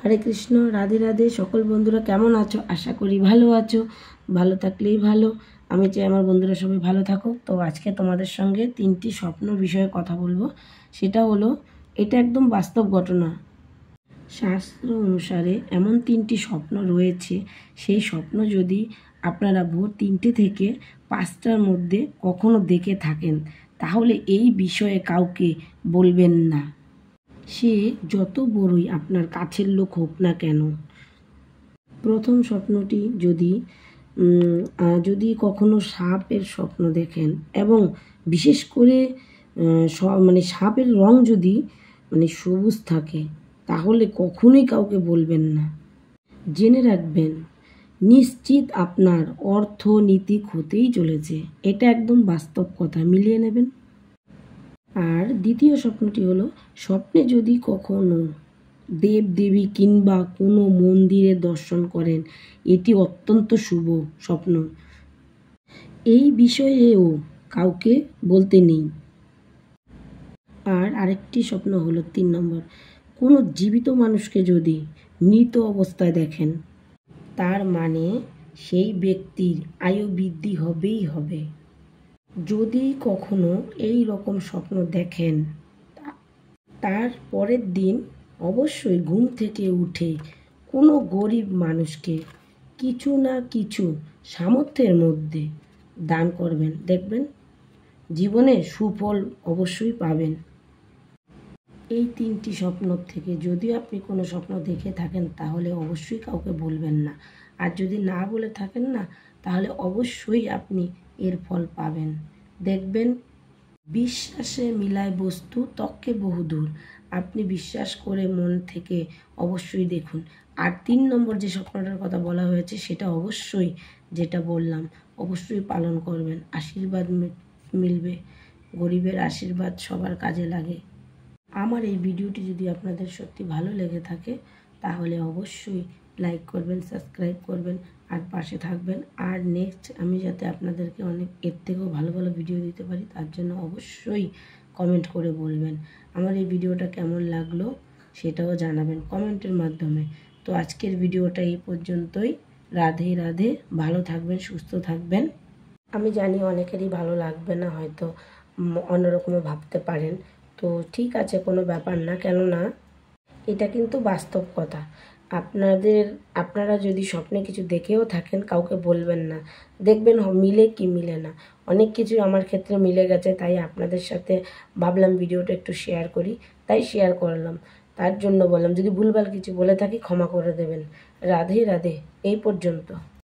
হরে কৃষ্ণ, রাধে রাধে। সকল বন্ধুরা কেমন আছো? আশা করি ভালো আছো। ভালো থাকলেই ভালো। আমি চাই আমার বন্ধুরা সবাই ভালো থাকুক। তো আজকে তোমাদের সঙ্গে 3টি স্বপ্ন বিষয়ে কথা বলবো। সেটা হলো, এটা একদম বাস্তব ঘটনা। শাস্ত্র অনুসারে এমন 3টি স্বপ্ন রয়েছে, সেই স্বপ্ন যদি আপনারা ভোর 3টে থেকে 5টার মধ্যে কখনো দেখে থাকেন, তাহলে এই বিষয়ে কাউকে বলবেন না, সে যত বড়ই আপনার কাছের লোক হোক না কেন। প্রথম স্বপ্নটি, যদি কখনো সাপের স্বপ্ন দেখেন এবং বিশেষ করে সাপের রং যদি সবুজ থাকে, তাহলে কখনোই কাউকে বলবেন না। জেনে রাখবেন, নিশ্চিত আপনার অর্থনীতি হতেই চলেছে। এটা একদম বাস্তব কথা, মিলিয়ে নেবেন। আর দ্বিতীয় স্বপ্নটি হলো, স্বপ্নে যদি কখনো দেবদেবী কিংবা কোনো মন্দিরের দর্শন করেন, এটি অত্যন্ত শুভ স্বপ্ন। এই বিষয়েও কাউকে বলতে নেই। আর আরেকটি স্বপ্ন হলো 3 নম্বর, কোনো জীবিত মানুষকে যদি মৃত অবস্থায় দেখেন, তার মানে সেই ব্যক্তির আয়ু বৃদ্ধি হবেই হবে। যদি কখনো এই রকম স্বপ্ন দেখেন, তার পরের দিন অবশ্যই ঘুম থেকে উঠে কোনো গরিব মানুষকে কিছু না কিছু সামর্থ্যের মধ্যে দান করবেন। দেখবেন জীবনে সুফল অবশ্যই পাবেন। এই 3টি স্বপ্ন থেকে যদি আপনি কোনো স্বপ্ন দেখে থাকেন, তাহলে অবশ্যই কাউকে বলবেন না। আর যদি না বলে থাকেন না, তাহলে অবশ্যই আপনি এর ফল পাবেন। দেখবেন, বিশ্বাসে মিলায় বস্তু তক্কে বহুদূর। আপনি বিশ্বাস করে মন থেকে অবশ্যই দেখুন। আর 3 নম্বর যে স্বপ্নটার কথা বলা হয়েছে, সেটা অবশ্যই, যেটা বললাম, অবশ্যই পালন করবেন। আশীর্বাদ মিলবে। গরিবের আশীর্বাদ সবার কাজে লাগে। আমার এই ভিডিওটি যদি আপনাদের সত্যি ভালো লেগে থাকে, তাহলে অবশ্যই লাইক করবেন, সাবস্ক্রাইব করবেন আর পাশে থাকবেন। আর নেক্সট আমি যাতে আপনাদেরকে অনেক এর থেকেও ভালো ভালো ভিডিও দিতে পারি, তার জন্য অবশ্যই কমেন্ট করে বলবেন। আমার এই ভিডিওটা কেমন লাগলো সেটাও জানাবেন কমেন্টের মাধ্যমে। তো আজকের ভিডিওটা এই পর্যন্তই। রাধে রাধে। ভালো থাকবেন, সুস্থ থাকবেন। আমি জানি অনেকেরই ভালো লাগবে না, হয়তো অন্যরকমও ভাবতে পারেন। তো ঠিক আছে, কোনো ব্যাপার না। কেননা এটা কিন্তু বাস্তব কথা। আপনারা যদি স্বপ্নে কিছু দেখেও থাকেন, কাউকে বলবেন না। দেখবেন মিলে কি মিলে না। অনেক কিছু আমার ক্ষেত্রে মিলে গেছে, তাই আপনাদের সাথে ভাবলাম ভিডিওটা একটু শেয়ার করি, তাই শেয়ার করলাম। তার জন্য বললাম, যদি ভুলভাল কিছু বলে থাকি ক্ষমা করে দেবেন। রাধে রাধে। এই পর্যন্ত।